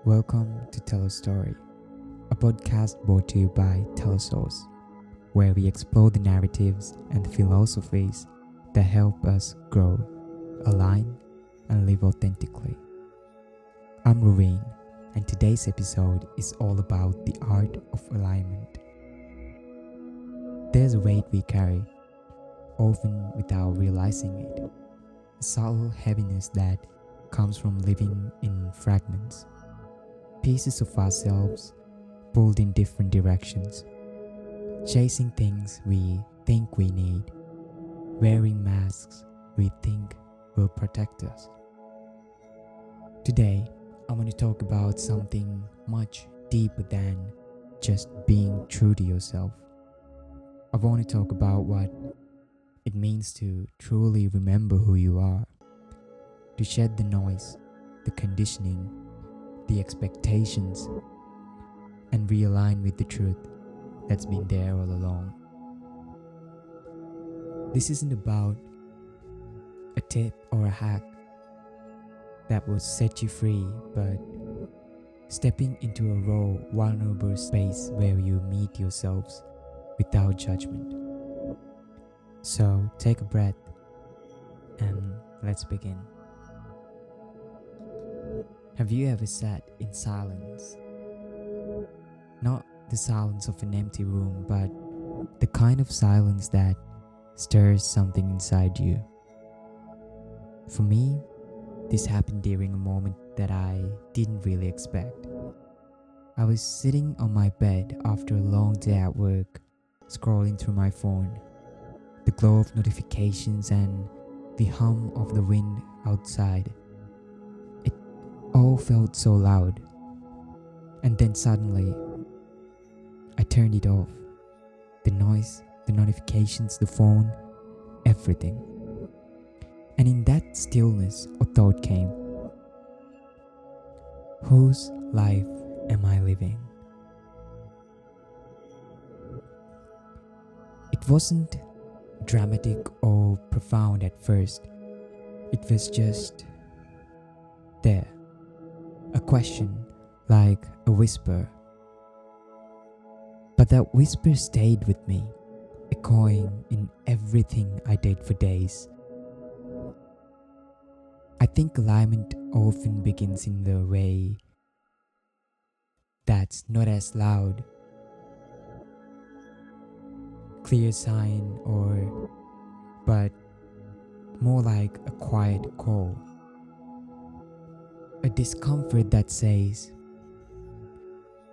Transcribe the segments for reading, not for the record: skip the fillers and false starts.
Welcome to Telostory, a podcast brought to you by Telosource, where we explore the narratives and philosophies that help us grow, align, and live authentically. I'm Raveen, and today's episode is all about the art of alignment. There's a weight we carry, often without realizing it, a subtle heaviness that comes from living in fragments, pieces of ourselves pulled in different directions, chasing things we think we need, wearing masks we think will protect us. Today, I want to talk about something much deeper than just being true to yourself. I want to talk about what it means to truly remember who you are, to shed the noise, the conditioning, the expectations, and realign with the truth that's been there all along. This isn't about a tip or a hack that will set you free, but stepping into a raw, vulnerable space where you meet yourselves without judgment. So take a breath and let's begin. Have you ever sat in silence? Not the silence of an empty room, but the kind of silence that stirs something inside you. For me, this happened during a moment that I didn't really expect. I was sitting on my bed after a long day at work, scrolling through my phone. The glow of notifications and the hum of the wind outside. It all felt so loud. And then suddenly, I turned it off. The noise, the notifications, the phone, everything. And in that stillness, a thought came. Whose life am I living? It wasn't dramatic or profound at first. It was just there. A question, like a whisper. But that whisper stayed with me, echoing in everything I did for days. I think alignment often begins in the way that's not as loud, clear sign, but more like a quiet call. A discomfort that says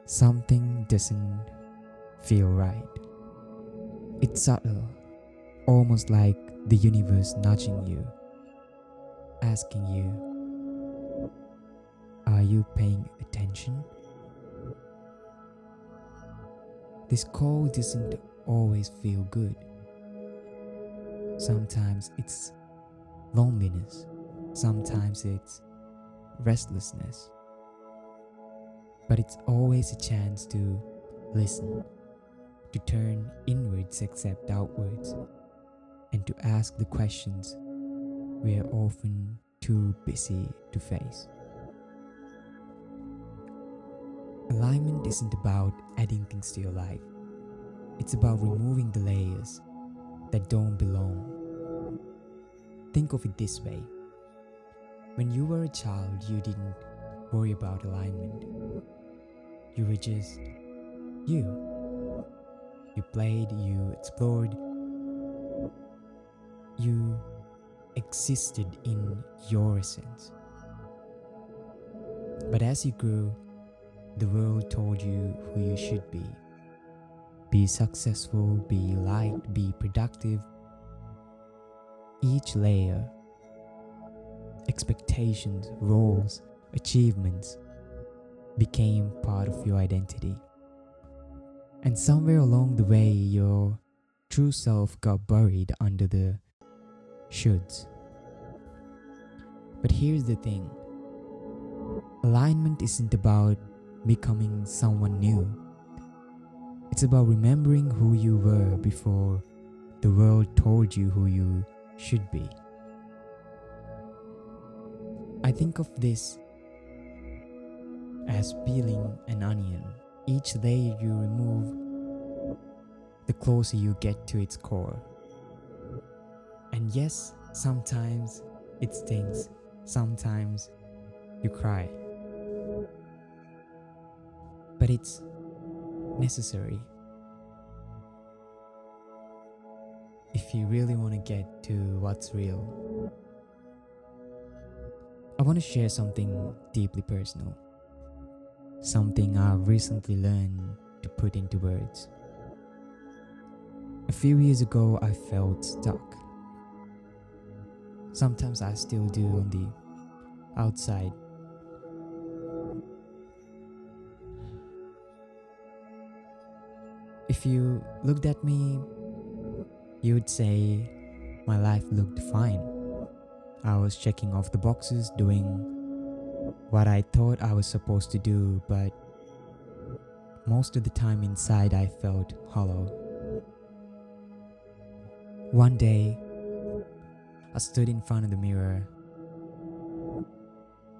something doesn't feel right. It's subtle, almost like the universe nudging you, asking you, are you paying attention? This call doesn't always feel good. Sometimes it's loneliness, sometimes it's restlessness. But it's always a chance to listen, to turn inwards except outwards, and to ask the questions we're often too busy to face. Alignment isn't about adding things to your life. It's about removing the layers that don't belong. Think of it this way. When you were a child, you didn't worry about alignment. You were just you. You played, you explored, you existed in your essence. But as you grew, the world told you who you should be. Be successful, be liked, be productive. Each layer, expectations, roles, achievements became part of your identity. And somewhere along the way, your true self got buried under the shoulds. But here's the thing. Alignment isn't about becoming someone new. It's about remembering who you were before the world told you who you should be. I think of this as peeling an onion. Each layer you remove, the closer you get to its core. And yes, sometimes it stings, sometimes you cry. But it's necessary if you really want to get to what's real. I want to share something deeply personal, something I've recently learned to put into words. A few years ago, I felt stuck. Sometimes I still do on the outside. If you looked at me, you would say my life looked fine. I was checking off the boxes, doing what I thought I was supposed to do, but most of the time inside I felt hollow. One day, I stood in front of the mirror,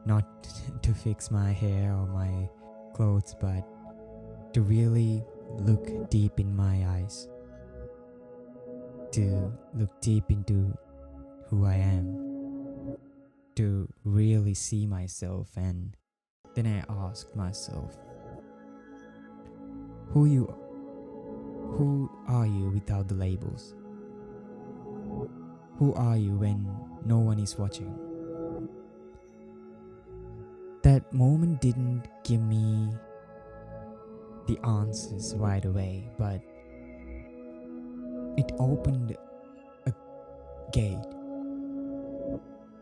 not to fix my hair or my clothes, but to really look deep in my eyes, to look deep into who I am, to really see myself. And then I asked myself, who are you without the labels? Who are you when no one is watching? That moment didn't give me the answers right away, but it opened a gate.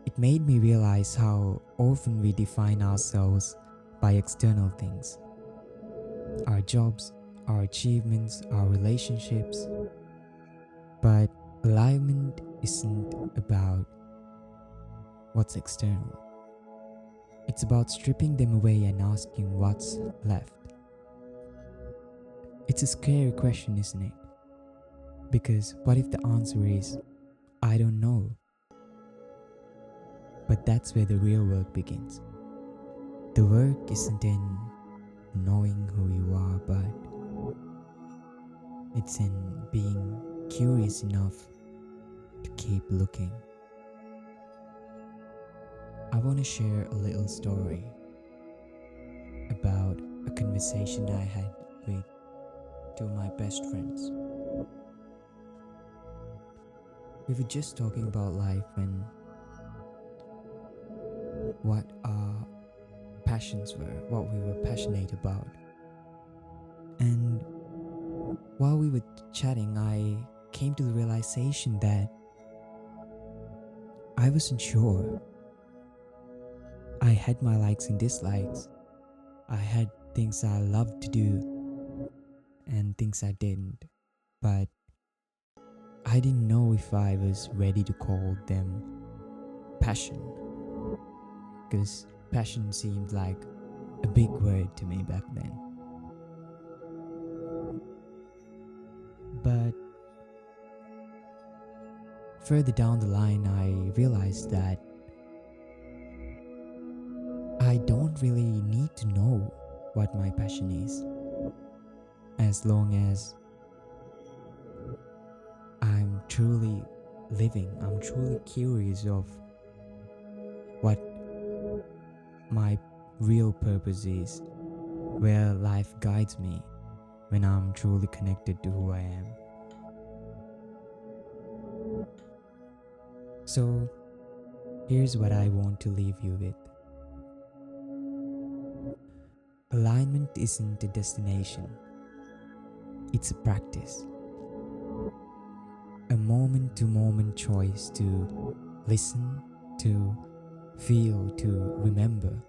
It made me realize how often we define ourselves by external things. Our jobs, our achievements, our relationships. But alignment isn't about what's external. It's about stripping them away and asking what's left. It's a scary question, isn't it? Because what if the answer is, I don't know? But that's where the real work begins. The work isn't in knowing who you are, but it's in being curious enough to keep looking. I want to share a little story about a conversation I had with two of my best friends. We were just talking about life and what our passions were, what we were passionate about. And while we were chatting, I came to the realization that I wasn't sure. I had my likes and dislikes. I had things I loved to do and things I didn't. But I didn't know if I was ready to call them passion. Because passion seemed like a big word to me back then. But further down the line, I realized that I don't really need to know what my passion is, as long as I'm truly living, I'm truly curious of what my real purpose is, where life guides me when I'm truly connected to who I am. So, here's what I want to leave you with. Alignment isn't a destination, it's a practice. A moment-to-moment choice to listen, to feel, to remember.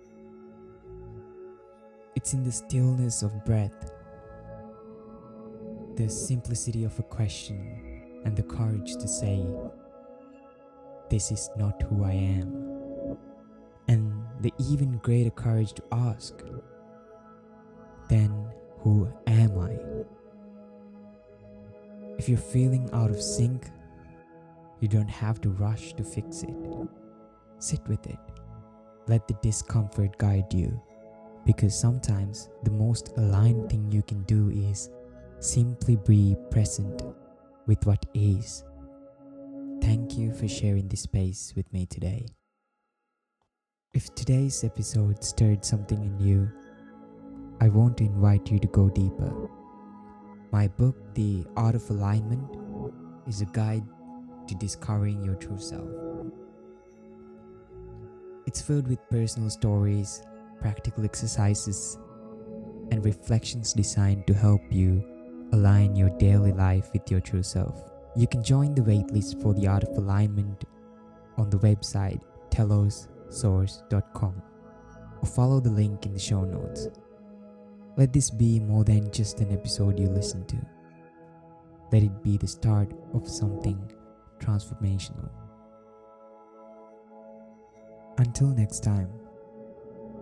It's in the stillness of breath, the simplicity of a question, and the courage to say, this is not who I am. And the even greater courage to ask, then who am I? If you're feeling out of sync, you don't have to rush to fix it. Sit with it. Let the discomfort guide you. Because sometimes the most aligned thing you can do is simply be present with what is. Thank you for sharing this space with me today. If today's episode stirred something in you, I want to invite you to go deeper. My book, The Art of Alignment, is a guide to discovering your true self. It's filled with personal stories, practical exercises, and reflections designed to help you align your daily life with your true self. You can join the waitlist for The Art of Alignment on the website telostory.com or follow the link in the show notes. Let this be more than just an episode you listen to. Let it be the start of something transformational. Until next time,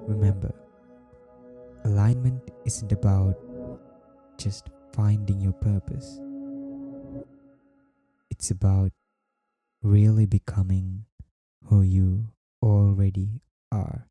remember, alignment isn't about just finding your purpose. It's about really becoming who you already are.